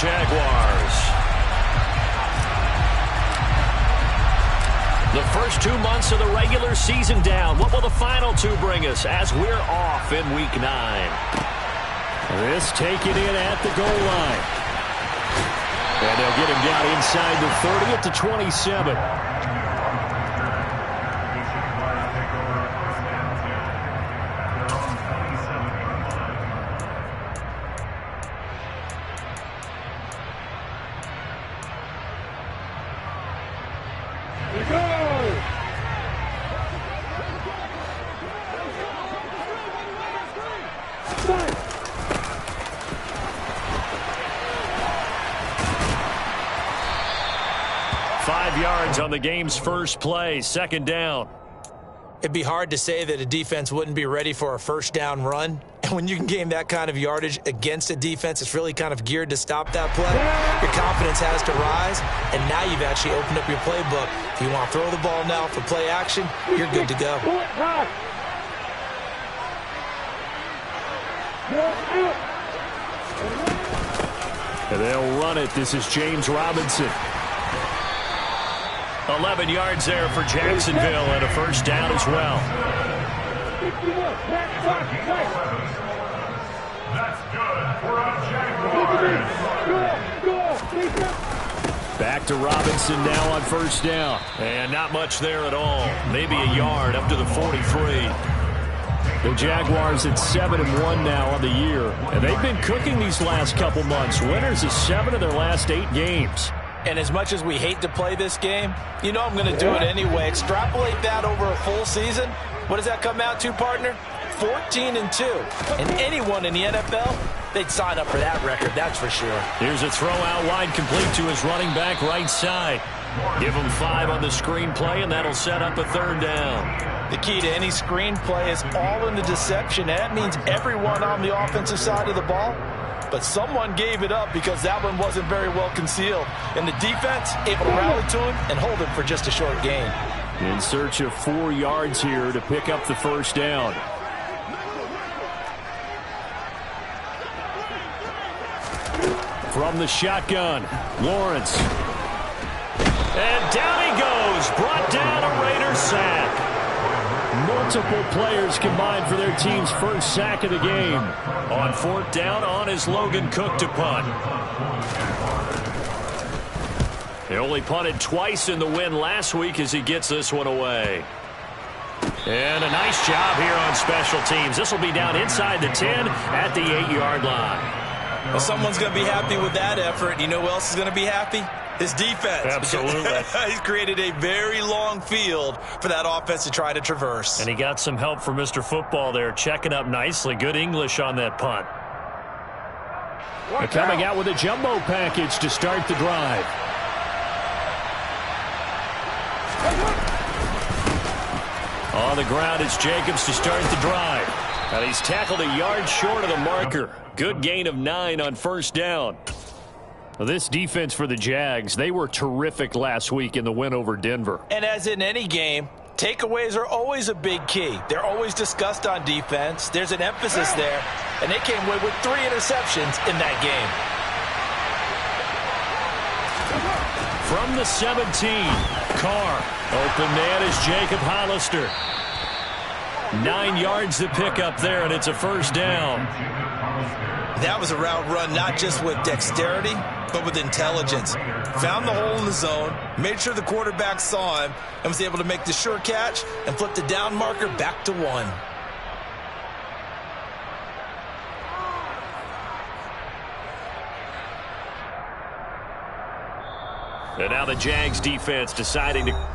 Jaguars. The first 2 months of the regular season down. What will the final 2 bring us as we're off in Week 9? This taken in at the goal line. And they'll get him down inside the 30 at the 27. On the game's first play, second down. It'd be hard to say that a defense wouldn't be ready for a first down run. And when you can gain that kind of yardage against a defense, it's really kind of geared to stop that play. Your confidence has to rise, and now you've actually opened up your playbook. If you want to throw the ball now for play action, you're good to go. And they'll run it. This is James Robinson. 11 yards there for Jacksonville and a first down as well. That's good for a Jaguars. Back to Robinson now on first down. And not much there at all. Maybe a yard up to the 43. The Jaguars at 7-1 now on the year. And they've been cooking these last couple months. Winners of 7 of their last 8 games. And as much as we hate to play this game, you know I'm going to do it anyway. Extrapolate that over a full season. What does that come out to, partner? 14-2. And anyone in the NFL, they'd sign up for that record, that's for sure. Here's a throw out wide, complete to his running back right side. Give him 5 on the screen play, and that'll set up a third down. The key to any screen play is all in the deception. And that means everyone on the offensive side of the ball. But someone gave it up because that one wasn't very well concealed. And the defense able to rally to him and hold him for just a short gain. In search of 4 yards here to pick up the first down. From the shotgun, Lawrence. And down he goes. Brought down a Raider sack. Multiple players combined for their team's first sack of the game. On 4th down, on is Logan Cook to punt. They only punted twice in the win last week as he gets this one away. And a nice job here on special teams. This will be down inside the 10 at the 8-yard line. Well, someone's going to be happy with that effort. You know who else is going to be happy? His defense. Absolutely. He's created a very long field for that offense to try to traverse. And he got some help from Mr. Football there, checking up nicely. Good English on that punt. They're coming out with a jumbo package to start the drive. On the ground, it's Jacobs to start the drive. And he's tackled a yard short of the marker. Good gain of 9 on first down. Well, this defense for the Jags, they were terrific last week in the win over Denver. And as in any game, takeaways are always a big key. They're always discussed on defense. There's an emphasis there. And they came away with 3 interceptions in that game. From the 17, Carr. Open man is Jacob Hollister. 9 yards to pick up there, and it's a first down. That was a route run not just with dexterity, but with intelligence. Found the hole in the zone, made sure the quarterback saw him, and was able to make the sure catch and flip the down marker back to 1. And now the Jags defense deciding to...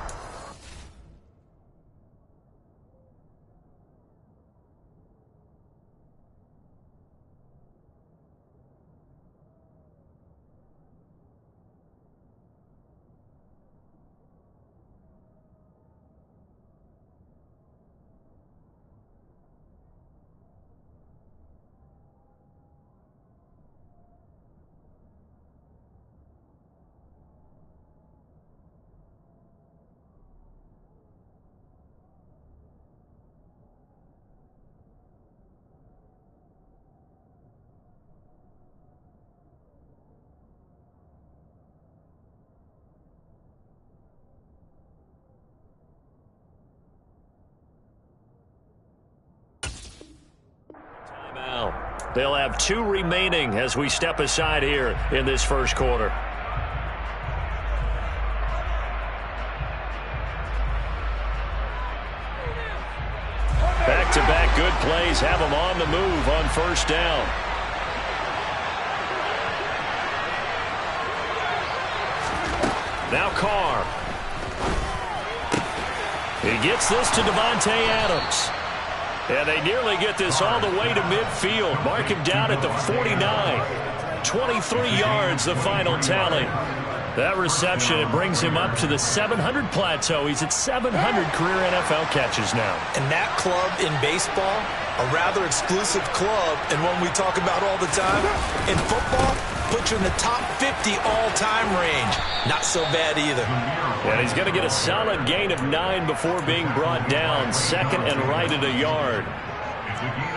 They'll have 2 remaining as we step aside here in this first quarter. Back-to-back good plays have them on the move on first down. Now Carr. He gets this to Devontae Adams. And they nearly get this all the way to midfield. Mark him down at the 49. 23 yards, the final tally. That reception, it brings him up to the 700 plateau. He's at 700 career NFL catches now. And that club in baseball, a rather exclusive club, and one we talk about all the time. In football, puts you in the top 50 all-time range. Not so bad either. And he's going to get a solid gain of 9 before being brought down. Second and right at a yard.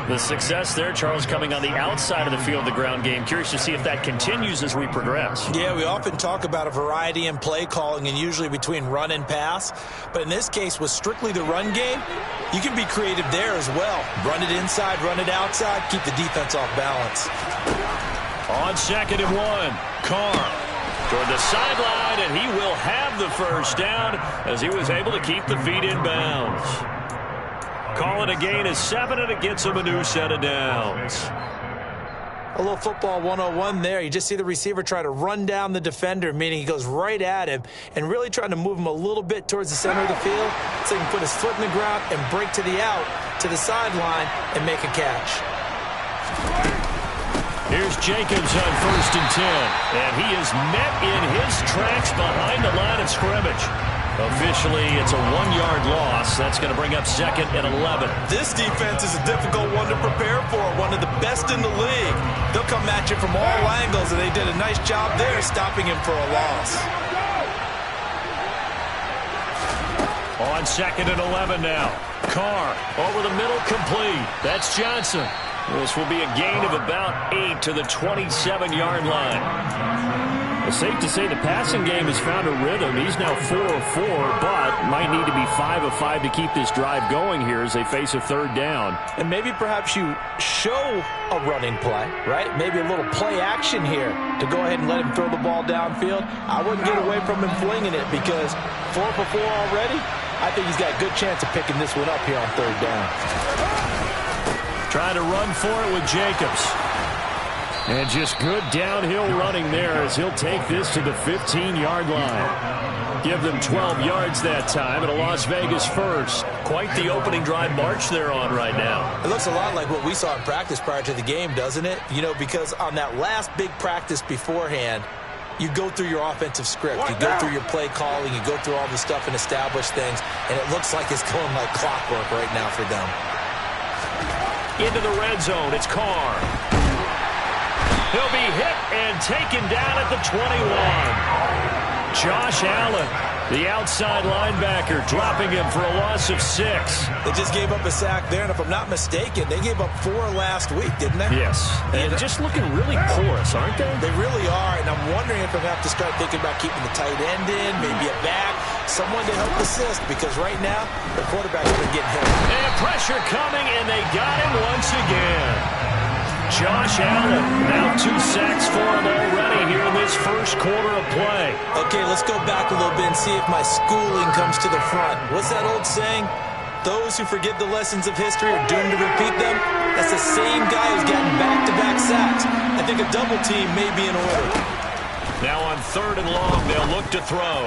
The success there, Charles, coming on the outside of the field, the ground game. Curious to see if that continues as we progress. Yeah, we often talk about a variety in play calling and usually between run and pass. But in this case, with strictly the run game, you can be creative there as well. Run it inside, run it outside, keep the defense off balance. On second and 1, Carr toward the sideline, and he will have the first down as he was able to keep the feet in bounds. Call it a gain of 7, and it gets him a new set of downs. A little football 101 there. You just see the receiver try to run down the defender, meaning he goes right at him and really trying to move him a little bit towards the center of the field so he can put his foot in the ground and break to the out, to the sideline, and make a catch. Here's Jacobs on first and 10, and he is met in his tracks behind the line of scrimmage. Officially, it's a 1-yard loss. That's going to bring up second and 11. This defense is a difficult one to prepare for, one of the best in the league. They'll come at you from all angles, and they did a nice job there stopping him for a loss. On second and 11 now. Carr over the middle, complete. That's Johnson. This will be a gain of about 8 to the 27-yard line. It's safe to say the passing game has found a rhythm. He's now 4 of 4, but might need to be 5 of 5 to keep this drive going here as they face a third down. And maybe perhaps you show a running play, right? Maybe a little play action here to go ahead and let him throw the ball downfield. I wouldn't get away from him flinging it because 4 for 4 already. I think he's got a good chance of picking this one up here on third down. Trying to run for it with Jacobs. And just good downhill running there as he'll take this to the 15-yard line. Give them 12 yards that time at a Las Vegas first. Quite the opening drive march they're on right now. It looks a lot like what we saw in practice prior to the game, doesn't it? You know, because on that last big practice beforehand, you go through your offensive script. You go through your play calling. You go through all the stuff and establish things. And it looks like it's going like clockwork right now for them. Into the red zone. It's Carr. He'll be hit and taken down at the 21. Josh Allen, the outside linebacker, dropping him for a loss of 6. They just gave up a sack there, and if I'm not mistaken, they gave up 4 last week, didn't they? Yes. And just looking really porous, aren't they? They really are, and I'm wondering if I'm going to have to start thinking about keeping the tight end in, maybe a back, someone to help assist, because right now, the quarterback's been getting hit. And pressure coming, and they got him once again. Josh Allen, now 2 sacks for him already here in this first quarter of play. Okay, let's go back a little bit and see if my schooling comes to the front. What's that old saying? Those who forget the lessons of history are doomed to repeat them. That's the same guy who's gotten back-to-back sacks. I think a double team may be in order. Now on third and long, they'll look to throw.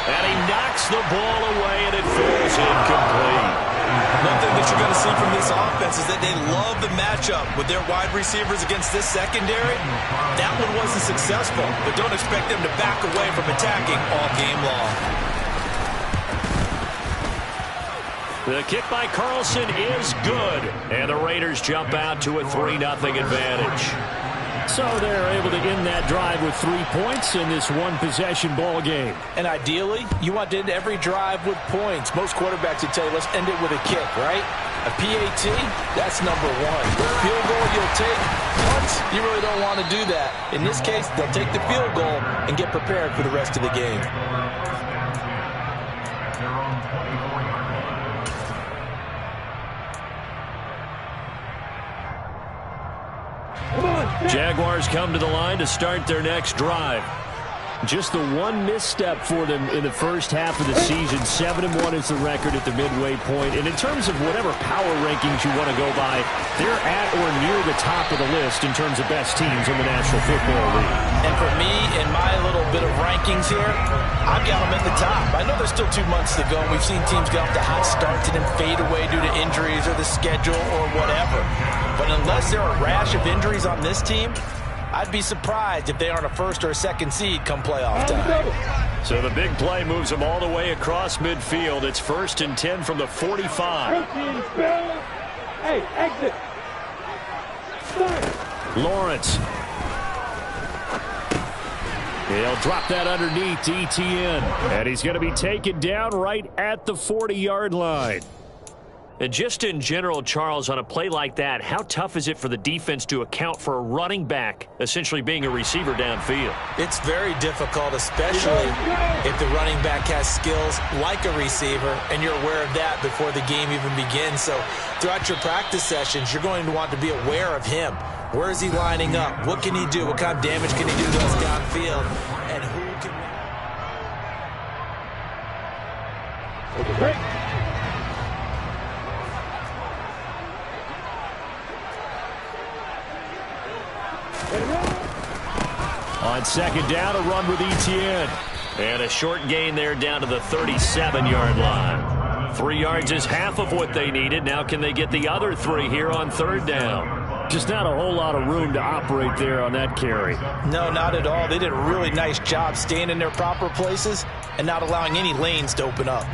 And he knocks the ball away, and it falls incomplete. One thing that you're going to see from this offense is that they love the matchup with their wide receivers against this secondary. That one wasn't successful, but don't expect them to back away from attacking all game long. The kick by Carlson is good, and the Raiders jump out to a 3-0 advantage. So they're able to end that drive with 3 points in this one-possession ball game. And ideally, you want to end every drive with points. Most quarterbacks would tell you, let's end it with a kick, right? A PAT, that's number 1. Field goal you'll take. Punts, you really don't want to do that. In this case, they'll take the field goal and get prepared for the rest of the game. Jaguars come to the line to start their next drive. Just the one misstep for them in the first half of the season. 7-1 is the record at the midway point. And in terms of whatever power rankings you want to go by, they're at or near the top of the list in terms of best teams in the National Football League. And for me, in my little bit of rankings here, I've got them at the top. I know there's still 2 months to go, and we've seen teams get off to hot starts and then fade away due to injuries or the schedule or whatever. But unless there are a rash of injuries on this team, I'd be surprised if they aren't a first or a second seed come playoff time. So the big play moves them all the way across midfield. It's 1st and 10 from the 45. Hey, exit. Lawrence. He'll drop that underneath to Etienne. And he's going to be taken down right at the 40-yard line. And just in general, Charles, on a play like that, how tough is it for the defense to account for a running back essentially being a receiver downfield? It's very difficult, especially if the running back has skills like a receiver, and you're aware of that before the game even begins. So throughout your practice sessions, you're going to want to be aware of him. Where is he lining up? What can he do? What kind of damage can he do to us downfield? And who can... On second down, a run with Etienne. And a short gain there down to the 37-yard line. 3 yards is half of what they needed. Now can they get the other 3 here on 3rd down? Just not a whole lot of room to operate there on that carry. No, not at all. They did a really nice job staying in their proper places and not allowing any lanes to open up.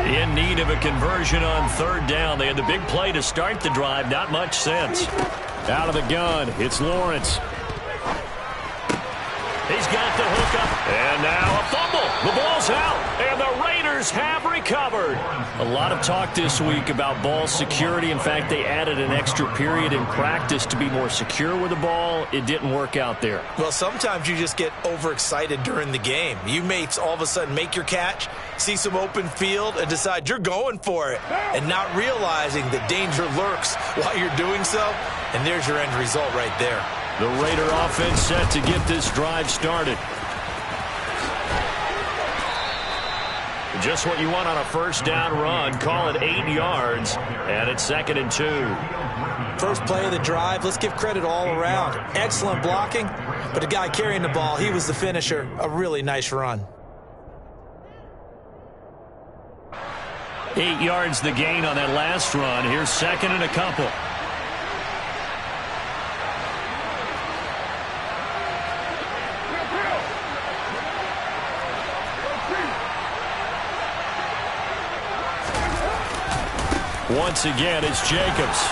In need of a conversion on 3rd down. They had the big play to start the drive. Not much sense. Out of the gun, it's Lawrence. He's got the hook up. And now a fumble. The ball's out. And the Raiders have recovered. A lot of talk this week about ball security. In fact, they added an extra period in practice to be more secure with the ball. It didn't work out there. Well, sometimes you just get overexcited during the game. You may all of a sudden make your catch, see some open field, and decide you're going for it, and not realizing that danger lurks while you're doing so. And there's your end result right there. The Raider offense set to get this drive started. Just what you want on a 1st down run. Call it 8 yards, and it's 2nd and 2. First play of the drive, let's give credit all around. Excellent blocking, but the guy carrying the ball, he was the finisher. A really nice run. 8 yards the gain on that last run. Here's 2nd and a couple. Once again, it's Jacobs.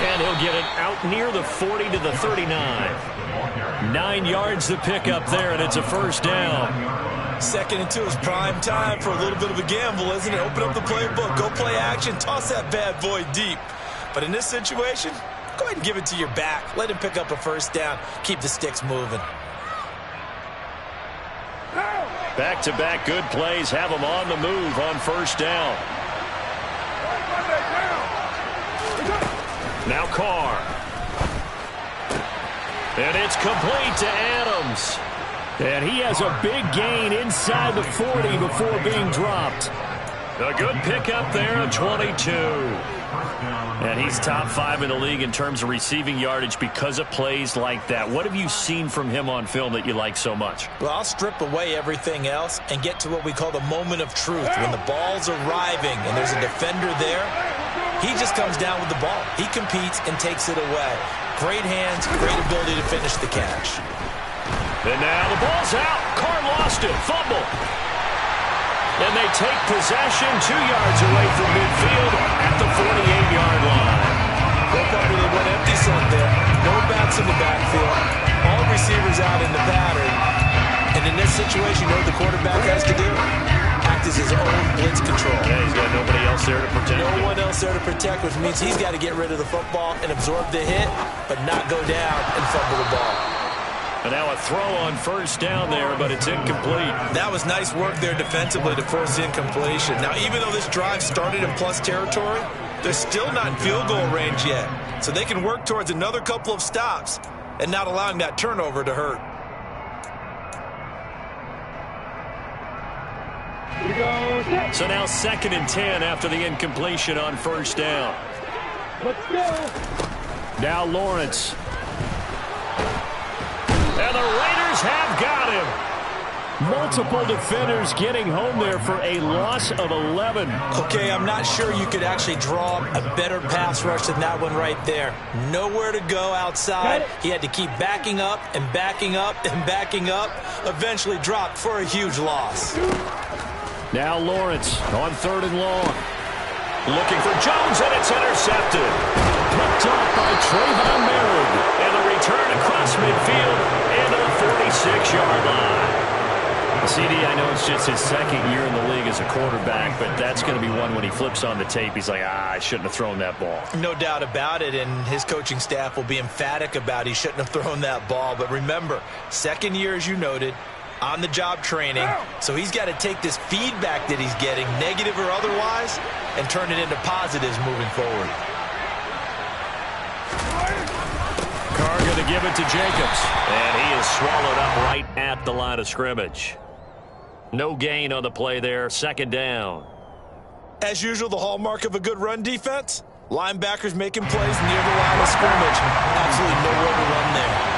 And he'll get it out near the 40 to the 39. 9 yards to pick up there, and it's a 1st down. 2nd and 2 is prime time for a little bit of a gamble, isn't it? Open up the playbook, go play action, toss that bad boy deep. But in this situation, go ahead and give it to your back. Let him pick up a 1st down. Keep the sticks moving. Back-to-back good plays have them on the move on 1st down. Now Carr. And it's complete to Adams. And he has a big gain inside the 40 before being dropped. A good pickup there of 22. And he's top 5 in the league in terms of receiving yardage because of plays like that. What have you seen from him on film that you like so much? Well, I'll strip away everything else and get to what we call the moment of truth. When the ball's arriving and there's a defender there, he just comes down with the ball. He competes and takes it away. Great hands, great ability to finish the catch. And now the ball's out. Carr lost it. Fumble. And they take possession 2 yards away from midfield at the 48-yard line. Well, probably they went empty set there. No backs in the backfield. All receivers out in the pattern. And in this situation, you know what the quarterback has to do? Act protect is his own blitz control. Yeah, he's got nobody else there to protect. No one else there to protect, which means he's got to get rid of the football and absorb the hit, but not go down and fumble the ball. And now a throw on first down there, but it's incomplete. That was nice work there defensively to force the incompletion. Now, even though this drive started in plus territory, they're still not in field goal range yet. So they can work towards another couple of stops and not allowing that turnover to hurt. So now 2nd and 10 after the incompletion on first down. Let's go. Now Lawrence. And the Raiders have got him. Multiple defenders getting home there for a loss of 11. Okay, I'm not sure you could actually draw a better pass rush than that one right there. Nowhere to go outside. He had to keep backing up and backing up and backing up. Eventually dropped for a huge loss. Now Lawrence on 3rd and long. Looking for Jones, and it's intercepted. Picked off by Trayvon Merritt. And the return across midfield into the 46-yard line. CD, I know it's just his 2nd year in the league as a quarterback, but that's going to be one when he flips on the tape. He's like, I shouldn't have thrown that ball. No doubt about it, and his coaching staff will be emphatic about he shouldn't have thrown that ball. But remember, 2nd year, as you noted, on-the-job training, so he's got to take this feedback that he's getting, negative or otherwise, and turn it into positives moving forward. Carr going to give it to Jacobs, and he is swallowed up right at the line of scrimmage. No gain on the play there, 2nd down. As usual, the hallmark of a good run defense, linebackers making plays near the line of scrimmage. Absolutely nowhere to run there.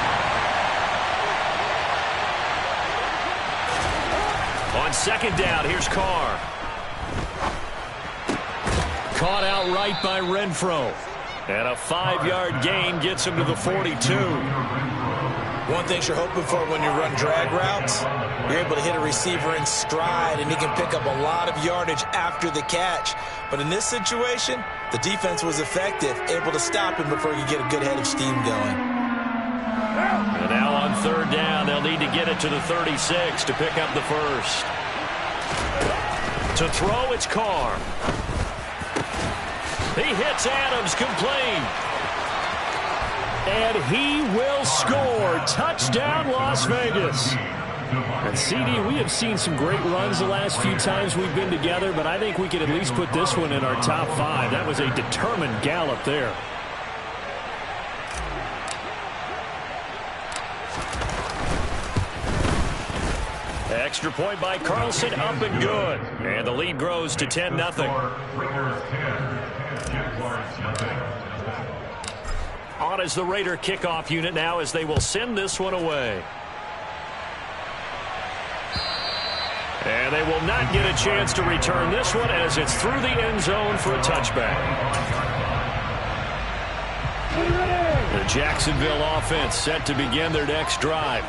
On 2nd down, here's Carr. Caught outright by Renfro. And a 5-yard gain gets him to the 42. One thing you're hoping for when you run drag routes, you're able to hit a receiver in stride, and he can pick up a lot of yardage after the catch. But in this situation, the defense was effective, able to stop him before he could get a good head of steam going. And now on 3rd down, they'll need to get it to the 36 to pick up the first. To throw, it's Carr. He hits Adams, complete. And he will score. Touchdown, Las Vegas. And CD, we have seen some great runs the last few times we've been together, but I think we could at least put this one in our top 5. That was a determined gallop there. Extra point by Carlson, up and good. And the lead grows to 10-0. On is the Raider kickoff unit now as they will send this one away. And they will not get a chance to return this one as it's through the end zone for a touchback. The Jacksonville offense set to begin their next drive.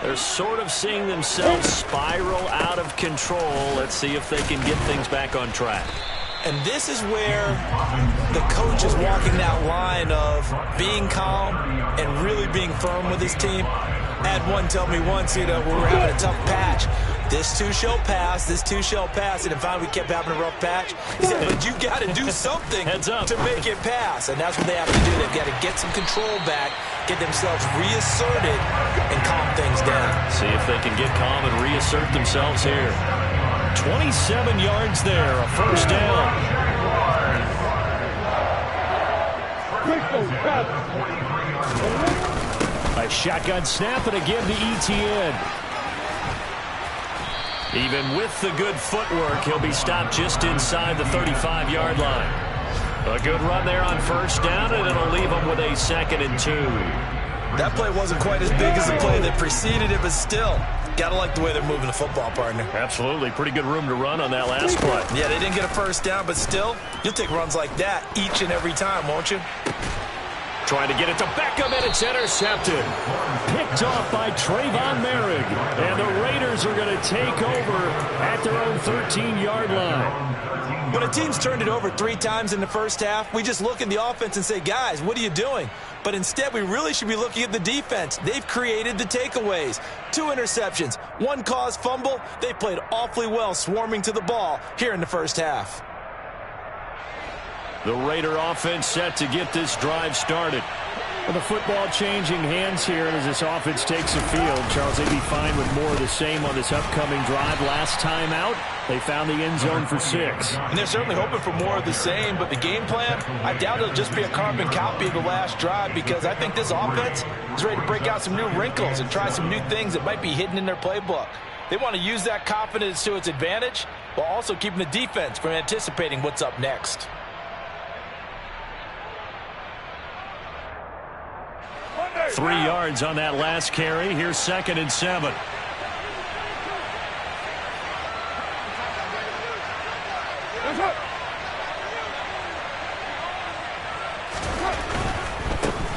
They're sort of seeing themselves spiral out of control. Let's see if they can get things back on track. And this is where the coach is walking that line of being calm and really being firm with his team. I had one tell me once, we were having a tough patch. This too shall pass, this too shall pass. And finally we kept having a rough patch. He said, but you got to do something to make it pass. And that's what they have to do. They've got to get some control back, get themselves reasserted, and calm things down. See if they can get calm and reassert themselves here. 27 yards there, a first down. A shotgun snap and again to Etienne. Even with the good footwork, he'll be stopped just inside the 35-yard line. A good run there on first down, and it'll leave him with a 2nd and 2. That play wasn't quite as big as the play that preceded it, but still, got to like the way they're moving the football, partner. Absolutely. Pretty good room to run on that last play. Yeah, they didn't get a first down, but still, you'll take runs like that each and every time, won't you? Trying to get it to Beckham, and it's intercepted. Picked off by Trayvon Merrick. And the Raiders are going to take over at their own 13-yard line. When a team's turned it over 3 times in the first half, we just look at the offense and say, guys, what are you doing? But instead, we really should be looking at the defense. They've created the takeaways. 2 interceptions, 1 caused fumble. They played awfully well swarming to the ball here in the first half. The Raider offense set to get this drive started. Well, the football changing hands here as this offense takes the field. Charles, they'd be fine with more of the same on this upcoming drive. Last time out, they found the end zone for 6. And they're certainly hoping for more of the same, but the game plan, I doubt it'll just be a carbon copy of the last drive, because I think this offense is ready to break out some new wrinkles and try some new things that might be hidden in their playbook. They want to use that confidence to its advantage while also keeping the defense from anticipating what's up next. 3 yards on that last carry. Here's 2nd and 7.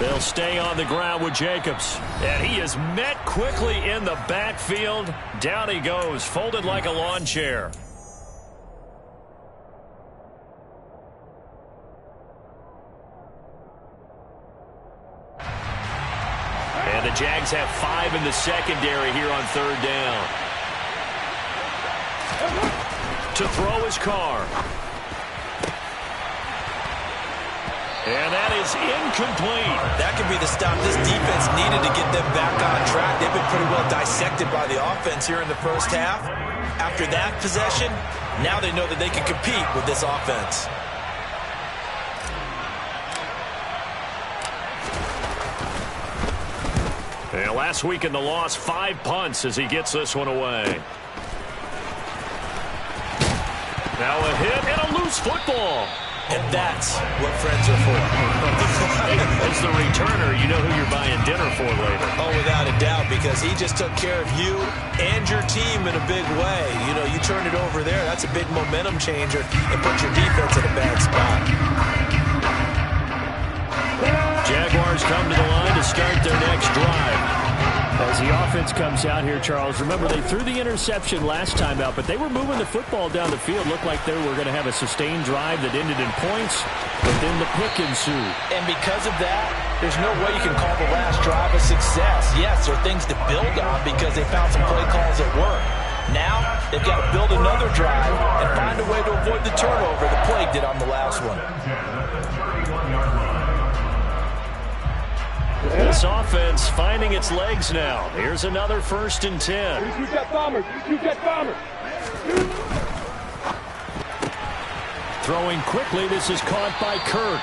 They'll stay on the ground with Jacobs. And he is met quickly in the backfield. Down he goes, folded like a lawn chair. And the Jags have 5 in the secondary here on 3rd down. To throw his Carr. And that is incomplete. That could be the stop this defense needed to get them back on track. They've been pretty well dissected by the offense here in the first half. After that possession, now they know that they can compete with this offense. And last week in the loss, 5 punts as he gets this one away. Now a hit and a loose football. And that's what friends are for. As the returner, you know who you're buying dinner for later. Oh, without a doubt, because he just took care of you and your team in a big way. You know, you turned it over there. That's a big momentum changer and put your defense in a bad spot. Jaguars come to the line to start their next drive. As the offense comes out here, Charles, remember they threw the interception last time out, but they were moving the football down the field. Looked like they were going to have a sustained drive that ended in points, but then the pick ensued. And because of that, there's no way you can call the last drive a success. Yes, there are things to build on because they found some play calls that work. Now, they've got to build another drive and find a way to avoid the turnover the plague did on the last one. This offense finding its legs now. Here's another 1st and 10. You got bombers. You got bombers. Throwing quickly, this is caught by Kirk.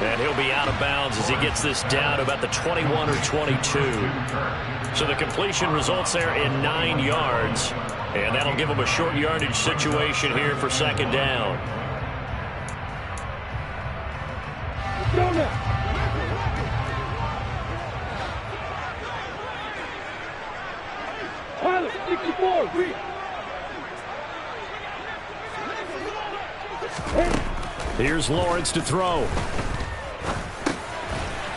And he'll be out of bounds as he gets this down to about the 21 or 22. So the completion results there in 9 yards. And that'll give him a short yardage situation here for 2nd down. Let's go now. Pilot, 64, read. Here's Lawrence to throw.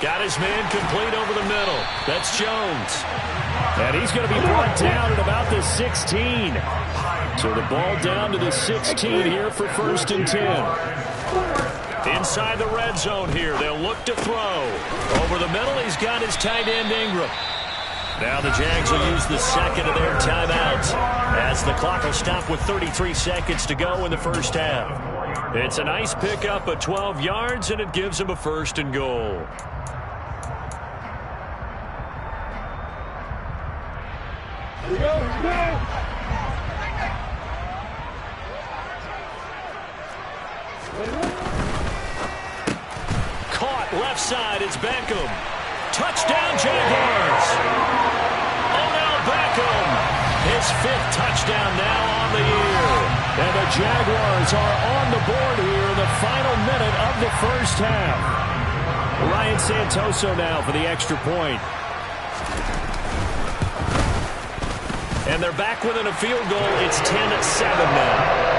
Got his man complete over the middle. That's Jones. And he's going to be brought down at about the 16. So the ball down to the 16 here for 1st and 10. Inside the red zone here. They'll look to throw. Over the middle, he's got his tight end Ingram. Now the Jags will use the 2nd of their timeouts as the clock will stop with 33 seconds to go in the first half. It's a nice pickup of 12 yards, and it gives him a 1st and goal. Here we go. Here we go. Caught left side. It's Beckham. Touchdown, Jaguars. Beckham, his 5th touchdown now on the year. And the Jaguars are on the board here in the final minute of the first half. Ryan Santoso now for the extra point. And they're back within a field goal. It's 10-7 now.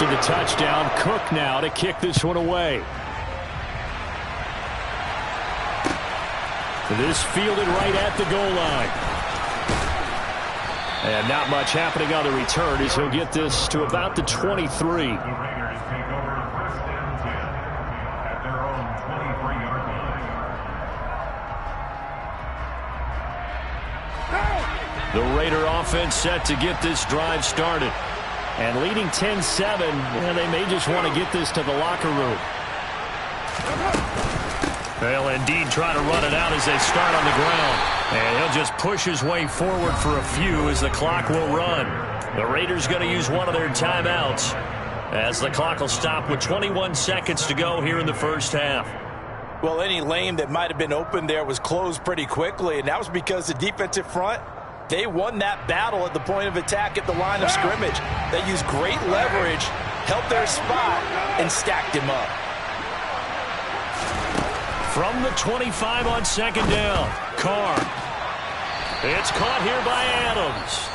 after the touchdown. Cook now to kick this one away. This fielded right at the goal line. And not much happening on the return as he'll get this to about the 23. The Raiders take over first and 10 at their own 23-yard line. The Raider offense set to get this drive started. And leading 10-7, they may just want to get this to the locker room. They'll indeed try to run it out as they start on the ground. And he'll just push his way forward for a few as the clock will run. The Raiders going to use one of their timeouts as the clock will stop with 21 seconds to go here in the first half. Well, any lane that might have been open there was closed pretty quickly, and that was because the defensive front, they won that battle at the point of attack at the line of scrimmage. They used great leverage, held their spot, and stacked him up. From the 25 on second down, Carr. It's caught here by Adams.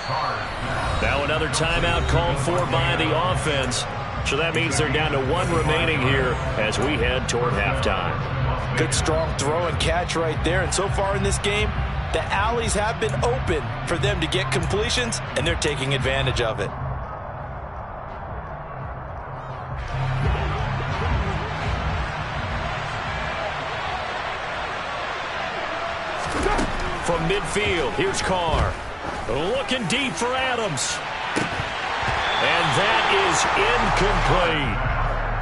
Now another timeout called for by the offense. So that means they're down to one remaining here as we head toward halftime. Good strong throw and catch right there. And so far in this game, the alleys have been open for them to get completions, and they're taking advantage of it. From midfield, here's Carr. Looking deep for Adams. And that is incomplete.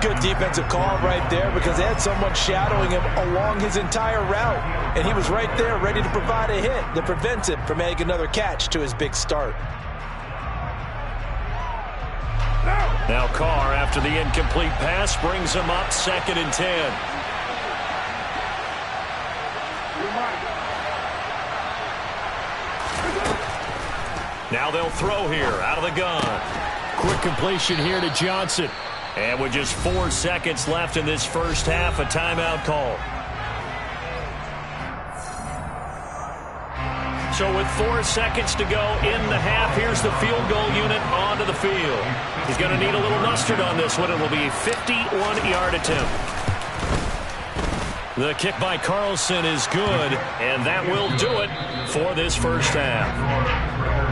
Good defensive call right there because they had someone shadowing him along his entire route. And he was right there ready to provide a hit that prevents him from making another catch to his big start. Now Carr, after the incomplete pass, brings him up 2nd and 10. Now they'll throw here out of the gun. Quick completion here to Johnson. And with just 4 seconds left in this first half, a timeout call. So with 4 seconds to go in the half, here's the field goal unit onto the field. He's going to need a little mustard on this one. It will be a 51-yard attempt. The kick by Carlson is good, and that will do it for this first half.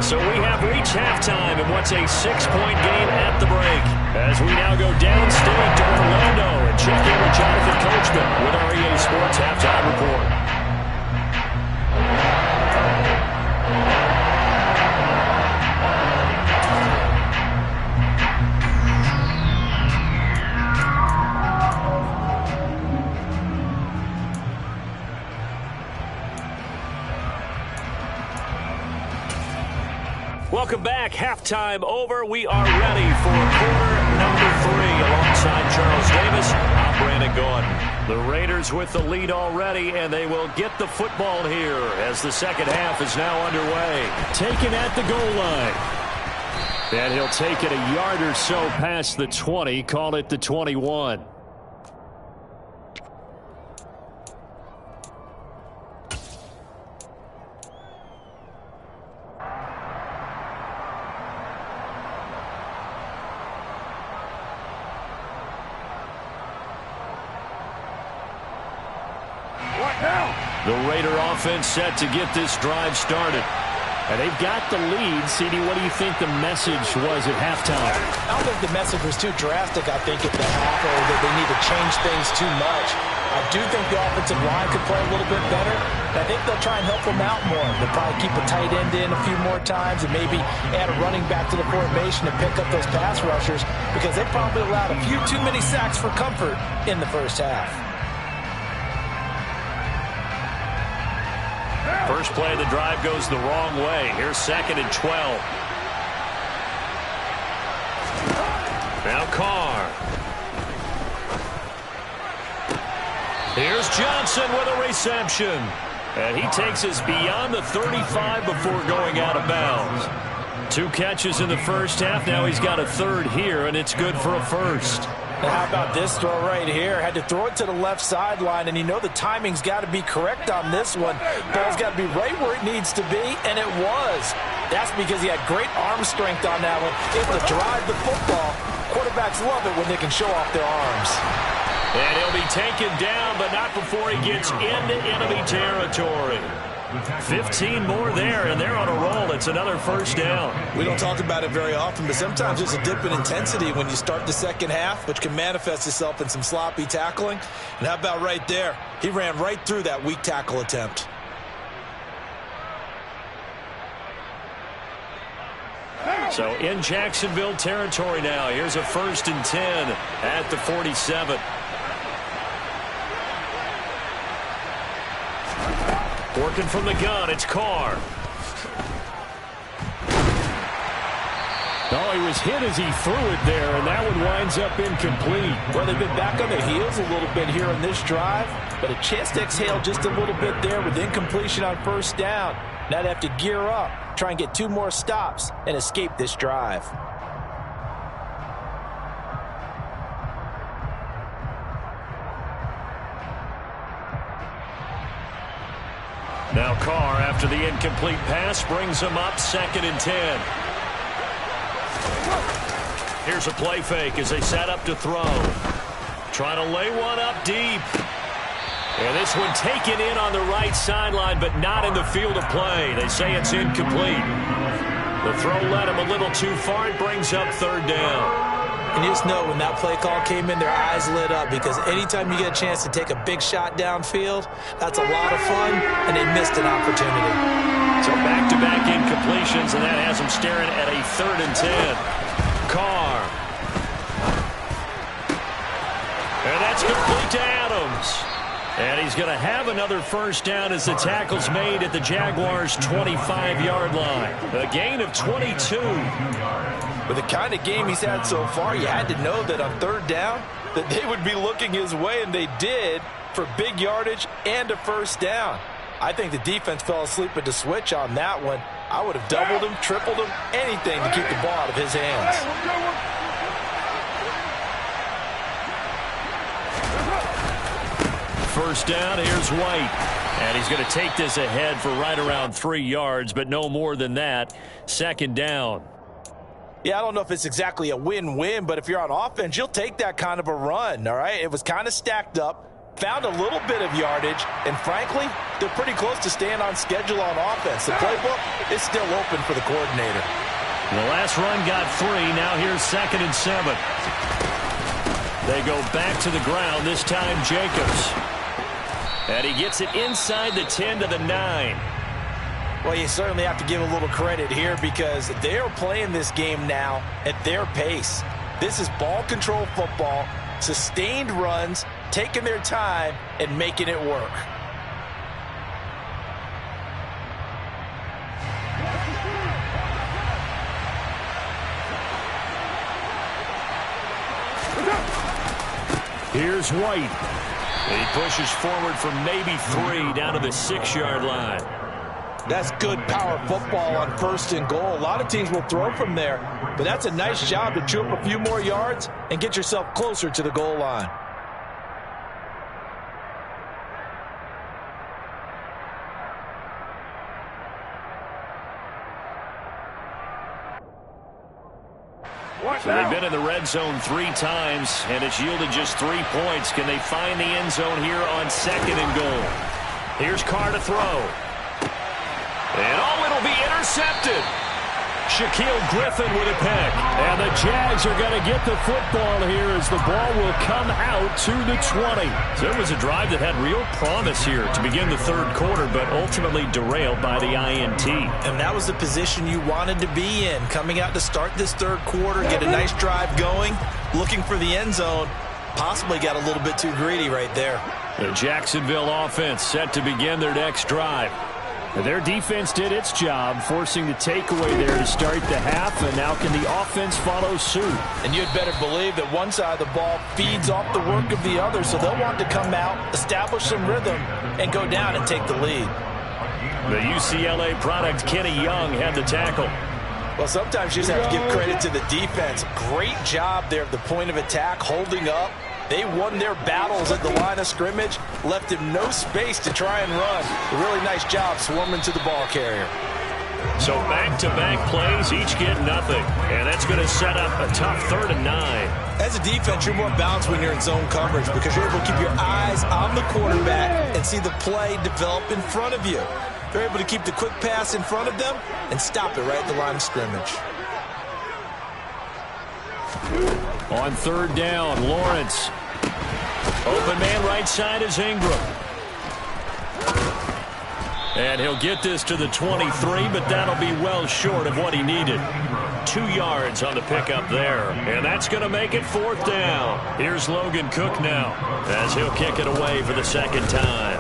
So we have reached halftime in what's a 6-point game at the break. As we now go downstate to Orlando and check in with Jonathan Coachman with our EA Sports Halftime Report. Welcome back. Halftime over. We are ready for quarter number 3 alongside Charles Davis. I'm Brandon Gordon. The Raiders with the lead already, and they will get the football here as the second half is now underway. Taken at the goal line. And he'll take it a yard or so past the 20, call it the 21. The Raider offense set to get this drive started. And they've got the lead. CD, what do you think the message was at halftime? I don't think the message was too drastic, I think, at the half, or that they need to change things too much. I do think the offensive line could play a little bit better. I think they'll try and help them out more. They'll probably keep a tight end in a few more times and maybe add a running back to the formation and pick up those pass rushers because they probably allowed a few too many sacks for comfort in the first half. First play of the drive goes the wrong way. Here's 2nd and 12. Now Carr. Here's Johnson with a reception. And he takes us beyond the 35 before going out of bounds. 2 catches in the first half. Now he's got a third here, and it's good for a first. Now how about this throw right here? Had to throw it to the left sideline, and you know the timing's got to be correct on this one. Ball's got to be right where it needs to be, and it was. That's because he had great arm strength on that one, able to drive the football Quarterbacks love it when they can show off their arms. And he'll be taken down, but not before he gets into enemy territory. 15 more there, and they're on a roll. It's another first down. We don't talk about it very often, but sometimes there's a dip in intensity when you start the second half, which can manifest itself in some sloppy tackling. And how about right there? He ran right through that weak tackle attempt. So in Jacksonville territory now. Here's a 1st and 10 at the 47. Working from the gun, it's Carr. Oh, he was hit as he threw it there, and that one winds up incomplete. Well, they've been back on their heels a little bit here on this drive, but a chance to exhale just a little bit there with incompletion on first down. Now they have to gear up, try and get 2 more stops, and escape this drive. Now Carr, after the incomplete pass, brings him up 2nd and 10. Here's a play fake as they set up to throw. Trying to lay one up deep. And this one taken in on the right sideline, but not in the field of play. They say it's incomplete. The throw led him a little too far. It brings up 3rd down. And you just know when that play call came in, their eyes lit up, because anytime you get a chance to take a big shot downfield, that's a lot of fun, and they missed an opportunity. So back-to-back incompletions, and that has them staring at a 3rd and 10. Carr. And that's complete to Adams. And he's going to have another first down as the tackle's made at the Jaguars' 25-yard line. A gain of 22. With the kind of game he's had so far, you had to know that on 3rd down that they would be looking his way, and they did, for big yardage and a first down. I think the defense fell asleep at the switch on that one. I would have doubled him, tripled him, anything to keep the ball out of his hands. First down, here's White. And he's going to take this ahead for right around 3 yards, but no more than that. 2nd down. Yeah, I don't know if it's exactly a win-win, but if you're on offense, you'll take that kind of a run, all right? It was kind of stacked up, found a little bit of yardage, and frankly, they're pretty close to staying on schedule on offense. The playbook is still open for the coordinator. The last run got 3. Now here's 2nd and 7. They go back to the ground, this time Jacobs. And he gets it inside the 10 to the 9. Well, you certainly have to give a little credit here, because they are playing this game now at their pace. This is ball control football, sustained runs, taking their time, and making it work. Here's White. He pushes forward for maybe 3 down to the 6-yard line. That's good power football on 1st and goal. A lot of teams will throw from there, but that's a nice job to chew up a few more yards and get yourself closer to the goal line. They've been in the red zone 3 times, and it's yielded just 3 points. Can they find the end zone here on 2nd and goal? Here's Carr to throw. And it'll be intercepted. Shaquille Griffin with a pick. And the Jags are going to get the football here as the ball will come out to the 20. So it was a drive that had real promise here to begin the 3rd quarter, but ultimately derailed by the INT. And that was the position you wanted to be in, coming out to start this 3rd quarter, get a nice drive going, looking for the end zone. Possibly got a little bit too greedy right there. The Jacksonville offense set to begin their next drive. Their defense did its job, forcing the takeaway there to start the half, and now can the offense follow suit? And you'd better believe that one side of the ball feeds off the work of the other, so they'll want to come out, establish some rhythm, and go down and take the lead. The UCLA product, Kenny Young, had the tackle. Well, sometimes you just have to give credit to the defense. Great job there at the point of attack, holding up. They won their battles at the line of scrimmage, left him no space to try and run. A really nice job swarming to the ball carrier. So back-to-back plays, each get nothing. And that's going to set up a tough 3rd and 9. As a defense, you're more balanced when you're in zone coverage because you're able to keep your eyes on the quarterback and see the play develop in front of you. They're able to keep the quick pass in front of them and stop it right at the line of scrimmage. On 3rd down, Lawrence. Open man right side is Ingram. And he'll get this to the 23, but that'll be well short of what he needed. 2 yards on the pickup there. And that's going to make it 4th down. Here's Logan Cook now as he'll kick it away for the 2nd time.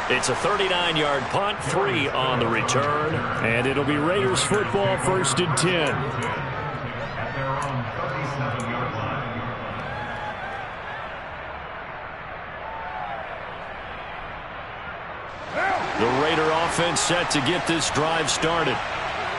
It's a 39-yard punt, 3 on the return. And it'll be Raiders football, 1st and 10. At their own 37-yard line. The Raider offense set to get this drive started.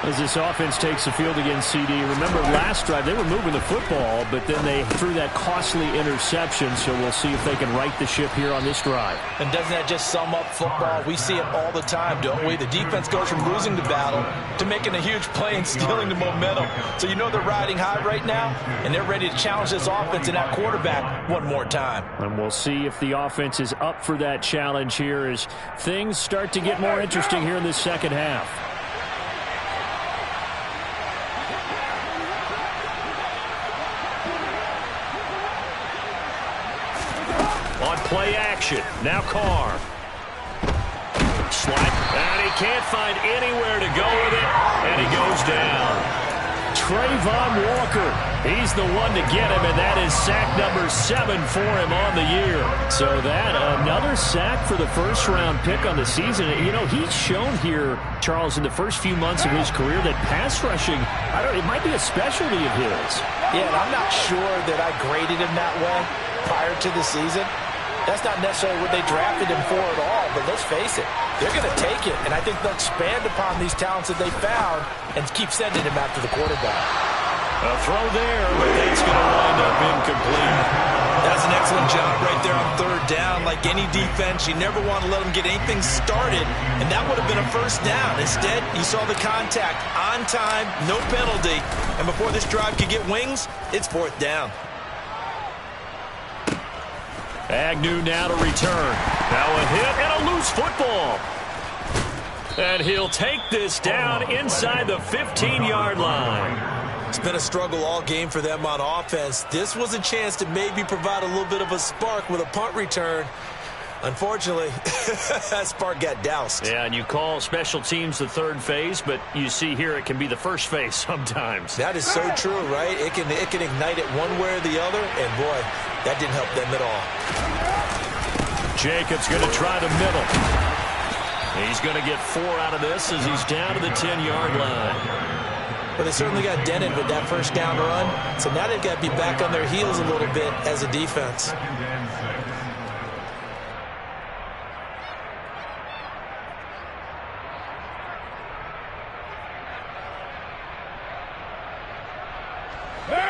As this offense takes the field against CD. Remember last drive they were moving the football, but then they threw that costly interception, so we'll see if they can right the ship here on this drive. And doesn't that just sum up football? We see it all the time, don't we? The defense goes from losing the battle to making a huge play and stealing the momentum. So you know they're riding high right now, and they're ready to challenge this offense and that quarterback one more time. And we'll see if the offense is up for that challenge here as things start to get more interesting here in this 2nd half. Play action. Now Carr. Slide. And he can't find anywhere to go with it. And he goes down. Trayvon Walker. He's the one to get him, and that is sack number 7 for him on the year. So that, another sack for the 1st-round pick on the season. You know, he's shown here, Charles, in the first few months of his career that pass rushing, it might be a specialty of his. Yeah, and I'm not sure that I graded him that way prior to the season. That's not necessarily what they drafted him for at all, but let's face it, they're going to take it, and I think they'll expand upon these talents that they found and keep sending him after the quarterback. A throw there, but that's going to wind up incomplete. That's an excellent job right there on 3rd down. Like any defense, you never want to let them get anything started, and that would have been a 1st down. Instead, you saw the contact on time, no penalty, and before this drive could get wings, it's 4th down. Agnew now to return. Now a hit and a loose football. And he'll take this down inside the 15-yard line. It's been a struggle all game for them on offense. This was a chance to maybe provide a little bit of a spark with a punt return. Unfortunately, that spark got doused. Yeah, and you call special teams the 3rd phase, but you see here it can be the 1st phase sometimes. That is so true, right? It can ignite it one way or the other, and boy, that didn't help them at all. Jacobs going to try the middle. He's going to get 4 out of this as he's down to the 10-yard line. Well, they certainly got dented with that 1st down run, so now they've got to be back on their heels a little bit as a defense.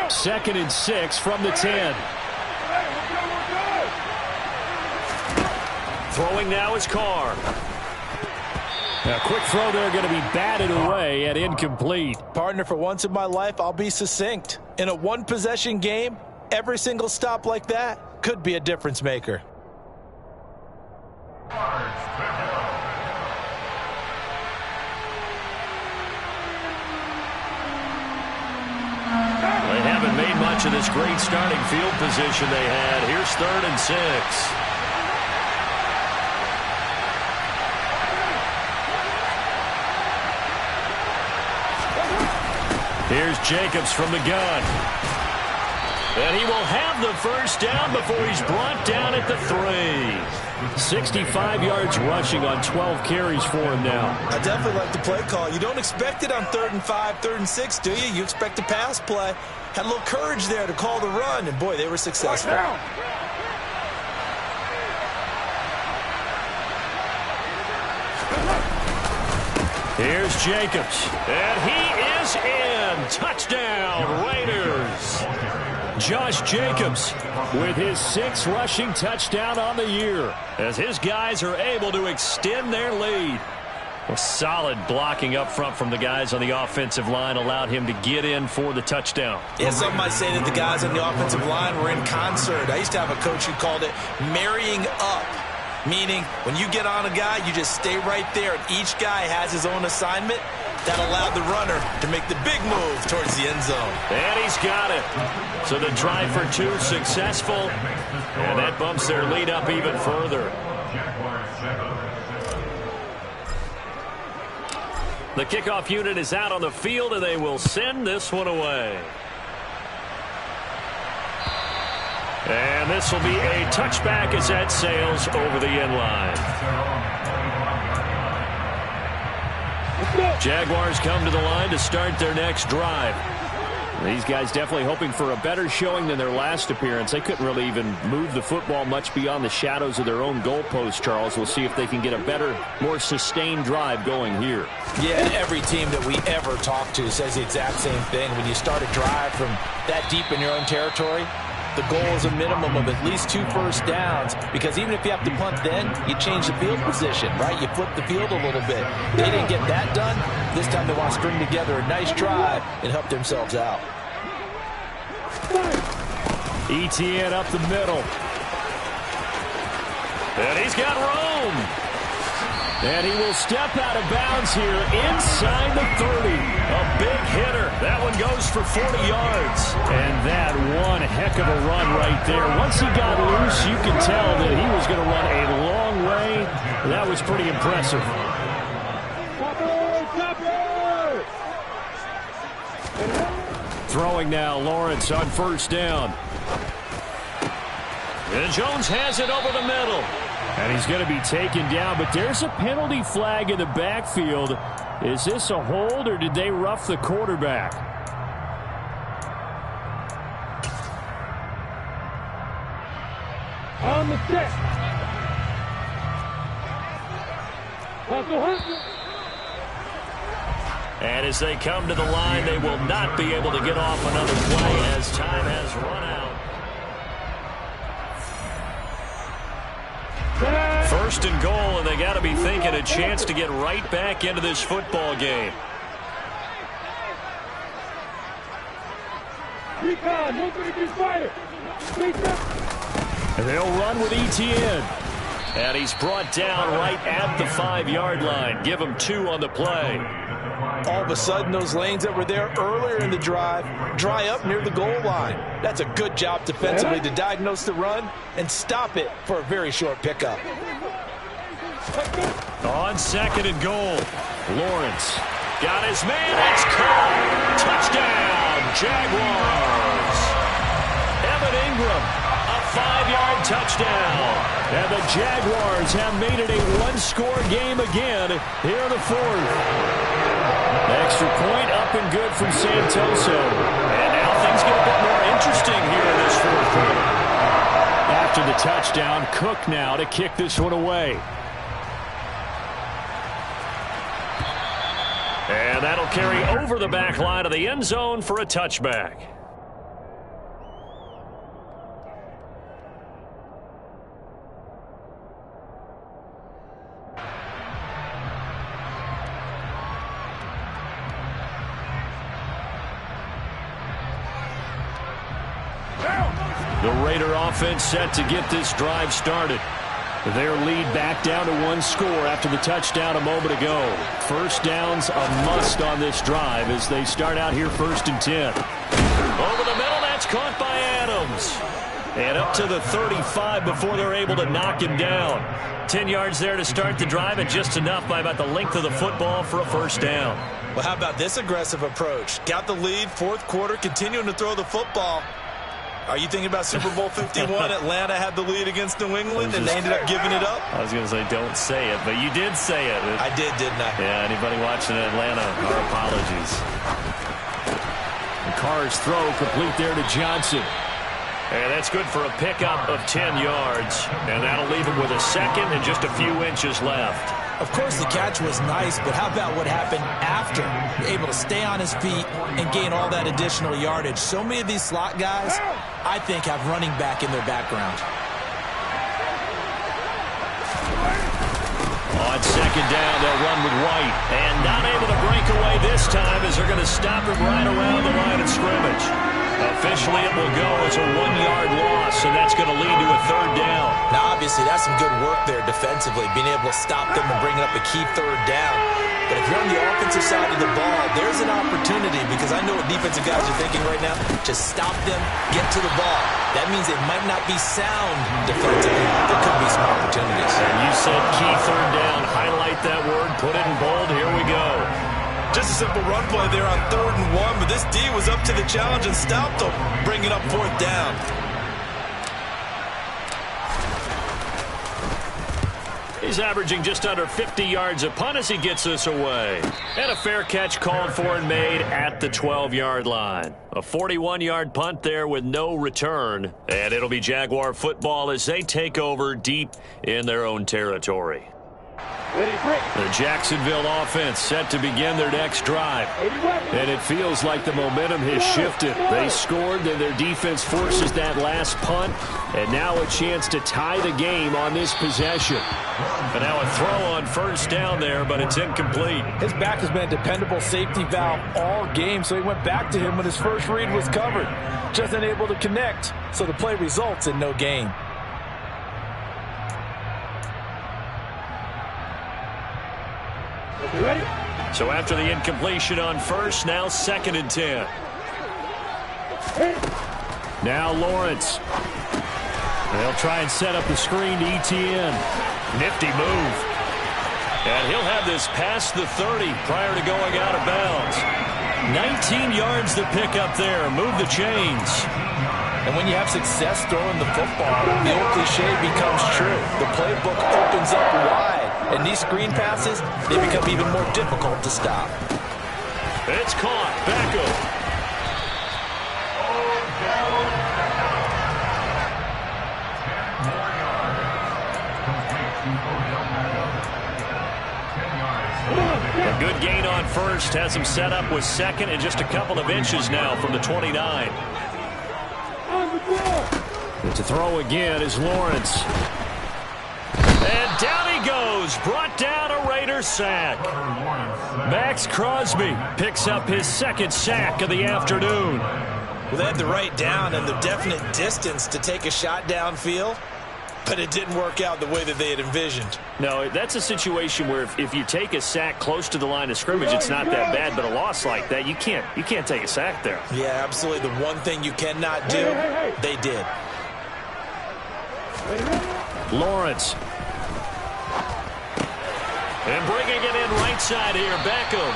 Second and 6 from the 10. Throwing now is Carr. A quick throw there going to be batted away and incomplete. Partner, for once in my life, I'll be succinct. In a one-possession game, every single stop like that could be a difference maker. They haven't made much of this great starting field position they had. Here's 3rd and 6. Here's Jacobs from the gun. And he will have the 1st down before he's brought down at the 3. 65 yards rushing on 12 carries for him now. I definitely like the play call. You don't expect it on 3rd and 5, 3rd and 6, do you? You expect a pass play. Had a little courage there to call the run, and boy, they were successful. Here's Jacobs, and he is in. Touchdown, Raiders. Josh Jacobs with his 6th rushing touchdown on the year, as his guys are able to extend their lead. Well, solid blocking up front from the guys on the offensive line allowed him to get in for the touchdown. Yeah, some might say that the guys on the offensive line were in concert. I used to have a coach who called it marrying up, meaning when you get on a guy, you just stay right there, and each guy has his own assignment. That allowed the runner to make the big move towards the end zone. And he's got it. So the try for 2 successful, and that bumps their lead up even further. The kickoff unit is out on the field, and they will send this one away. And this will be a touchback as that sails over the end line. Jaguars come to the line to start their next drive. These guys definitely hoping for a better showing than their last appearance. They couldn't really even move the football much beyond the shadows of their own goalpost, Charles. We'll see if they can get a better, more sustained drive going here. Yeah, every team that we ever talk to says the exact same thing. When you start a drive from that deep in your own territory, the goal is a minimum of at least 2 first downs, because even if you have to punt then, you change the field position, right? You flip the field a little bit. They didn't get that done. This time they want to string together a nice drive and help themselves out. ETN up the middle. And he's got Rome. And he will step out of bounds here inside the 30. A big hitter. That one goes for 40 yards. And that one heck of a run right there. Once he got loose, you could tell that he was going to run a long way. That was pretty impressive. Throwing now, Lawrence on first down. And Jones has it over the middle. And he's going to be taken down, but there's a penalty flag in the backfield. Is this a hold, or did they rough the quarterback? On the set. And as they come to the line, they will not be able to get off another play as time has run out. First and goal, and they got to be thinking a chance to get right back into this football game. And they'll run with ETN. And he's brought down right at the 5-yard line. Give him 2 on the play. All of a sudden, those lanes that were there earlier in the drive dry up near the goal line. That's a good job defensively to diagnose the run and stop it for a very short pickup. On 2nd and goal, Lawrence got his man. It's caught. Touchdown, Jaguars. Evan Ingram, a 5-yard touchdown. And the Jaguars have made it a 1-score game again here in the 4th. Extra point up and good from Santoso. And now things get a bit more interesting here in this 4th quarter. After the touchdown, Cook now to kick this one away. And that'll carry over the back line of the end zone for a touchback. The Raider offense set to get this drive started. Their lead back down to 1 score after the touchdown a moment ago. First down's a must on this drive as they start out here 1st and 10. Over the middle, that's caught by Adams. And up to the 35 before they're able to knock him down. 10 yards there to start the drive, and just enough by about the length of the football for a first down. Well, how about this aggressive approach? Got the lead, 4th quarter, continuing to throw the football. Are you thinking about Super Bowl 51? Atlanta had the lead against New England, and they ended up giving it up? I was going to say don't say it, but you did say it. I did, didn't I? Yeah, anybody watching Atlanta, our apologies. The Carr's throw complete there to Johnson. And that's good for a pickup of 10 yards. And that'll leave him with a second and just a few inches left. Of course, the catch was nice, but how about what happened after? Able to stay on his feet and gain all that additional yardage. So many of these slot guys, I think, have running back in their background. On second down, they'll run with White. And not able to break away this time as they're going to stop him right around the line of scrimmage. Officially, it will go as a 1-yard loss, and that's going to lead to a third down. Now, obviously, that's some good work there defensively, being able to stop them and bring up a key third down. But if you're on the offensive side of the ball, there's an opportunity, because I know what defensive guys are thinking right now. Just stop them, get to the ball. That means it might not be sound defensively. There could be some opportunities. And you said key third down. Highlight that word. Put it in bold. Here we go. Just a simple run play there on 3rd and 1, but this D was up to the challenge and stopped them, bringing up 4th down. He's averaging just under 50 yards a punt as he gets this away. And a fair catch called for and made at the 12-yard line. A 41-yard punt there with no return. And it'll be Jaguar football as they take over deep in their own territory. The Jacksonville offense set to begin their next drive. And it feels like the momentum has shifted. They scored, then their defense forces that last punt. And now a chance to tie the game on this possession. And now a throw on 1st down there, but it's incomplete. His back has been a dependable safety valve all game, so he went back to him when his first read was covered. Just unable to connect, so the play results in no gain. So after the incompletion on 1st, now 2nd and 10. Now Lawrence. They'll try and set up the screen to ETN. Nifty move. And he'll have this past the 30 prior to going out of bounds. 19 yards to pick up there. Move the chains. And when you have success throwing the football, the old cliche becomes true. The playbook opens up wide. And these screen passes, they become even more difficult to stop. It's caught. Beckham. A good gain on 1st. Has him set up with 2nd and just a couple of inches now from the 29. To throw again is Lawrence. And down he goes. Brought down a Raider sack. Max Crosby picks up his 2nd sack of the afternoon. Well, they had the right down and the definite distance to take a shot downfield, but it didn't work out the way that they had envisioned. No, that's a situation where if you take a sack close to the line of scrimmage, it's not that bad, but a loss like that, you can't take a sack there. Yeah, absolutely. The one thing you cannot do, they did. Lawrence. And bringing it in right side here, Beckham.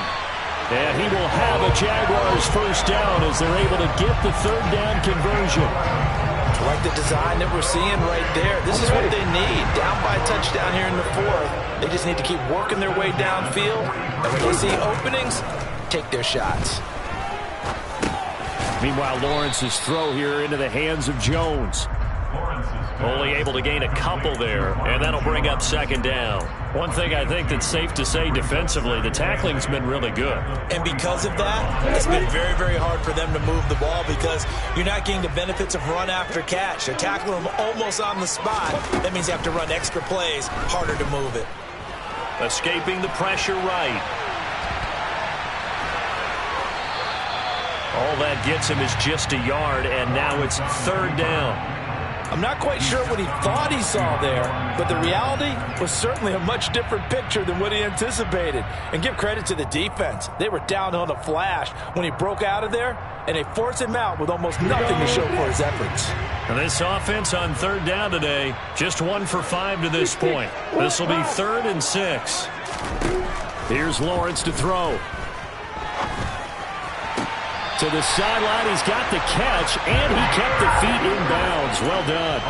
And he will have a Jaguars 1st down as they're able to get the 3rd down conversion. I like the design that we're seeing right there. This is what they need. Down by a touchdown here in the 4th. They just need to keep working their way downfield. And when they see openings, take their shots. Meanwhile, Lawrence's throw here into the hands of Jones. Only able to gain a couple there, and that'll bring up 2nd down. One thing I think that's safe to say defensively, the tackling's been really good. And because of that, it's been very, very hard for them to move the ball because you're not getting the benefits of run after catch. They're tackling them almost on the spot. That means you have to run extra plays, harder to move it. Escaping the pressure right. All that gets him is just a yard, and now it's 3rd down. I'm not quite sure what he thought he saw there, but the reality was certainly a much different picture than what he anticipated. And give credit to the defense. They were down on a flash when he broke out of there, and they forced him out with almost nothing to show for his efforts. And this offense on 3rd down today, just 1 for 5 to this point. This will be 3rd and 6. Here's Lawrence to throw. To the sideline, he's got the catch, and he kept the feet in bounds. Well done.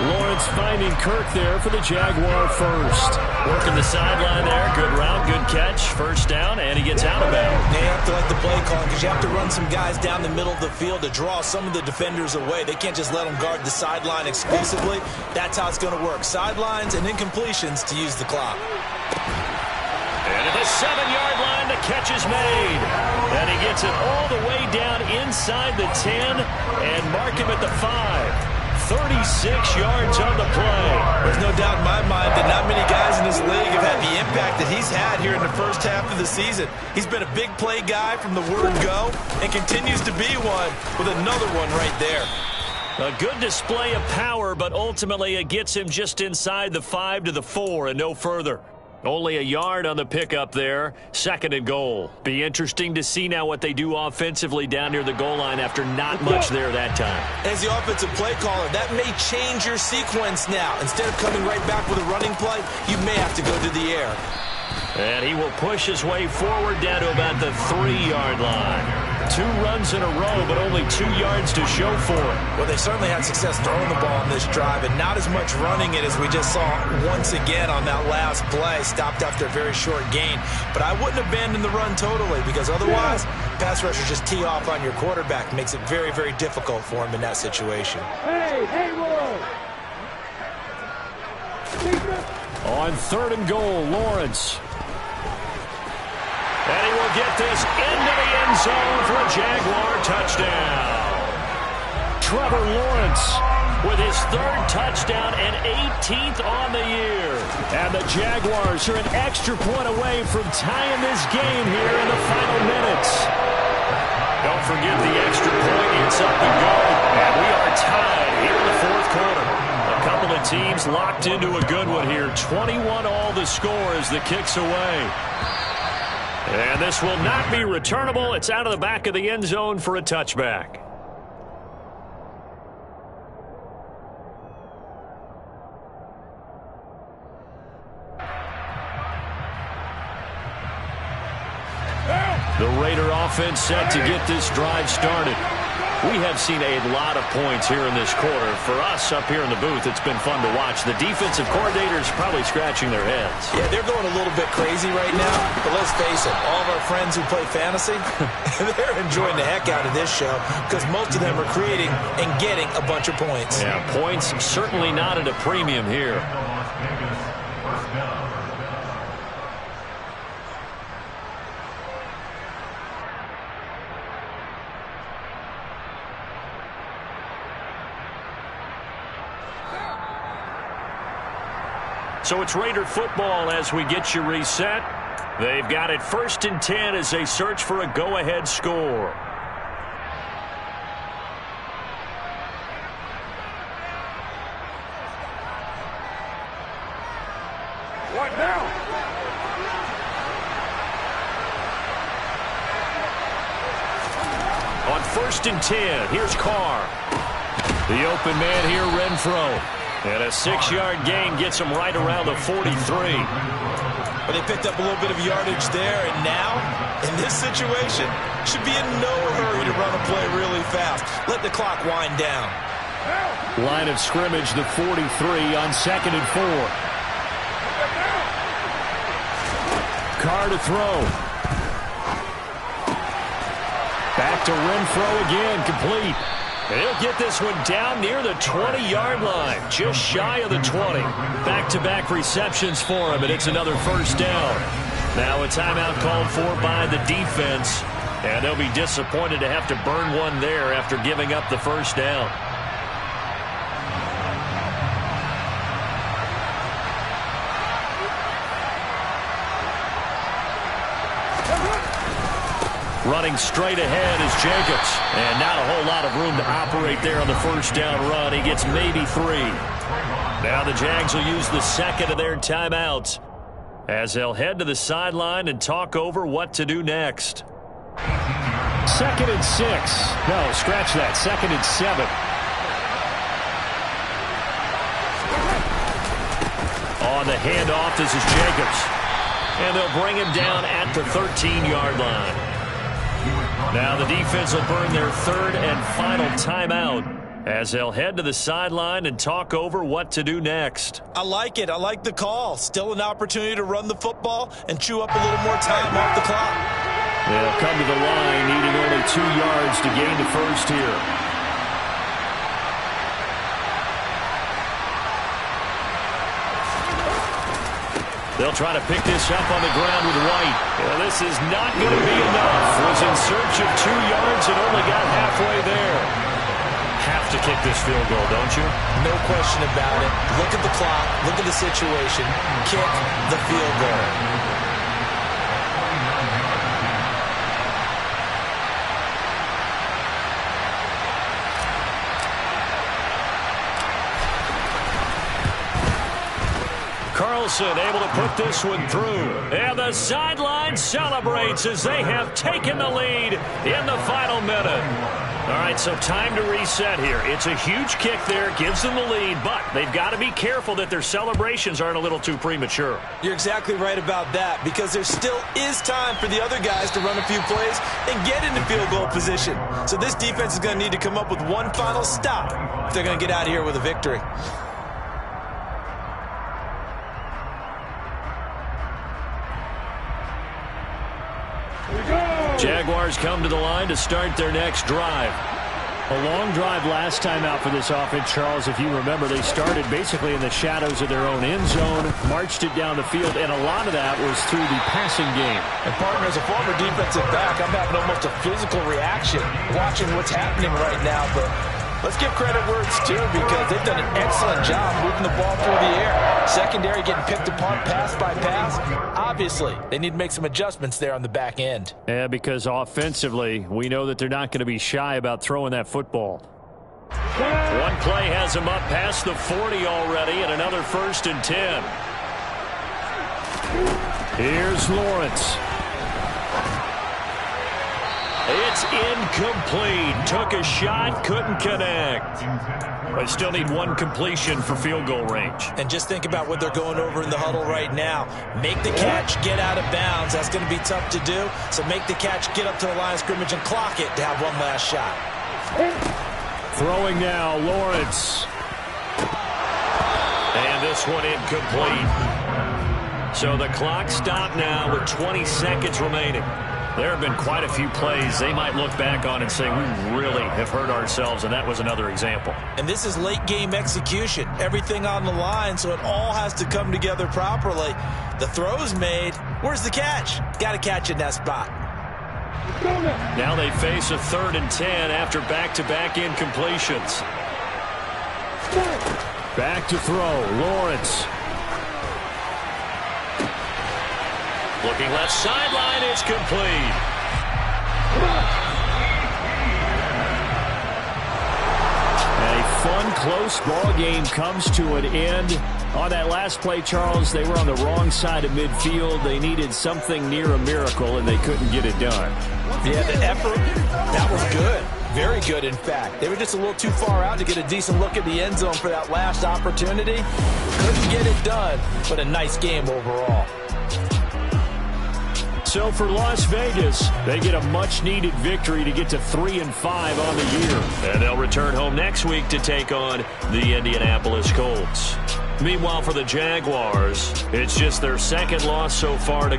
Lawrence finding Kirk there for the Jaguar 1st. Working the sideline there. Good route, good catch. 1st down, and he gets out of bounds. They have to like the play calling because you have to run some guys down the middle of the field to draw some of the defenders away. They can't just let them guard the sideline exclusively. That's how it's going to work. Sidelines and incompletions to use the clock. at the 7-yard line, the catch is made. And he gets it all the way down inside the 10 and mark him at the 5. 36 yards on the play. There's no doubt in my mind that not many guys in this league have had the impact that he's had here in the first half of the season. He's been a big play guy from the word go and continues to be one with another one right there. A good display of power, but ultimately it gets him just inside the 5 to the 4 and no further. Only a yard on the pickup there. 2nd and goal. Be interesting to see now what they do offensively down near the goal line after not much there that time. As the offensive play caller, that may change your sequence now. Instead of coming right back with a running play, you may have to go to the air. And he will push his way forward down to about the 3-yard line. 2 runs in a row, but only 2 yards to show for it. Well, they certainly had success throwing the ball on this drive, and not as much running it as we just saw once again on that last play. Stopped after a very short gain. But I wouldn't abandon the run totally, because otherwise, pass rushers just tee off on your quarterback. Makes it very, very difficult for him in that situation. Hey, Roy! On 3rd and goal, Lawrence. And he will get this into the end zone for a Jaguar touchdown. Trevor Lawrence with his 3rd touchdown and 18th on the year. And the Jaguars are an extra point away from tying this game here in the final minutes. Don't forget the extra point. It's up and go. And we are tied here in the 4th quarter. A couple of teams locked into a good one here. 21 all the score as the kick's away. And this will not be returnable. It's out of the back of the end zone for a touchback. The Raider offense set to get this drive started. We have seen a lot of points here in this quarter. For us up here in the booth, it's been fun to watch. The defensive coordinators probably scratching their heads. Yeah, they're going a little bit crazy right now. But let's face it, all of our friends who play fantasy, they're enjoying the heck out of this show because most of them are creating and getting a bunch of points. Yeah, points certainly not at a premium here. So it's Raider football as we get you reset. They've got it 1st and 10 as they search for a go-ahead score. What now? On 1st and 10, here's Carr. The open man here, Renfro. And a 6-yard gain gets him right around the 43. But they picked up a little bit of yardage there, and now, in this situation, should be in no hurry to run a play really fast. Let the clock wind down. Line of scrimmage, the 43 on 2nd and 4. Carr to throw. Back to Renfro again, complete. And he'll get this one down near the 20-yard line, just shy of the 20. Back-to-back receptions for him, and it's another 1st down. Now a timeout called for by the defense, and they'll be disappointed to have to burn one there after giving up the 1st down. Running straight ahead is Jacobs. And not a whole lot of room to operate there on the 1st down run. He gets maybe 3. Now the Jags will use the 2nd of their timeouts as they'll head to the sideline and talk over what to do next. 2nd and 6. No, scratch that. 2nd and 7. On the handoff, this is Jacobs. And they'll bring him down at the 13-yard line. Now the defense will burn their 3rd and final timeout as they'll head to the sideline and talk over what to do next. I like it. I like the call. Still an opportunity to run the football and chew up a little more time off the clock. They'll come to the line needing only 2 yards to gain the 1st here. They'll try to pick this up on the ground with White. Yeah, this is not going to be enough. Was in search of 2 yards and only got halfway there. Have to kick this field goal, don't you? No question about it. Look at the clock. Look at the situation. Kick the field goal. Carlson able to put this one through. And the sideline celebrates as they have taken the lead in the final minute. All right, so time to reset here. It's a huge kick there, gives them the lead, but they've got to be careful that their celebrations aren't a little too premature. You're exactly right about that, because there still is time for the other guys to run a few plays and get into field goal position. So this defense is going to need to come up with one final stop if they're going to get out of here with a victory. Jaguars come to the line to start their next drive. A long drive last time out for this offense, Charles. If you remember, they started basically in the shadows of their own end zone, marched it down the field, and a lot of that was through the passing game. And, partner, as a former defensive back, I'm having almost a physical reaction watching what's happening right now. But let's give credit where it's due, because they've done an excellent job moving the ball through the air. Secondary getting picked apart pass by pass. Obviously, they need to make some adjustments there on the back end. Yeah, because offensively, we know that they're not going to be shy about throwing that football. One play has them up past the 40 already, and another 1st and 10. Here's Lawrence. It's incomplete. Took a shot, couldn't connect. They still need one completion for field goal range. And just think about what they're going over in the huddle right now. Make the catch, get out of bounds. That's going to be tough to do. So make the catch, get up to the line of scrimmage, and clock it to have one last shot. Throwing now, Lawrence. And this one incomplete. So the clock stopped now with 20 seconds remaining. There have been quite a few plays they might look back on and say, we really have hurt ourselves, and that was another example. And this is late-game execution. Everything on the line, so it all has to come together properly. The throw's made. Where's the catch? Got to catch it in that spot. Now they face a 3rd and 10 after back-to-back incompletions. Back to throw, Lawrence. Looking left sideline, it's complete. A fun, close ball game comes to an end. On that last play, Charles, they were on the wrong side of midfield. They needed something near a miracle, and they couldn't get it done. Yeah, the effort, that was good. Very good, in fact. They were just a little too far out to get a decent look at the end zone for that last opportunity. Couldn't get it done, but a nice game overall. So for Las Vegas, they get a much-needed victory to get to 3-5 on the year. And they'll return home next week to take on the Indianapolis Colts. Meanwhile, for the Jaguars, it's just their 2nd loss so far to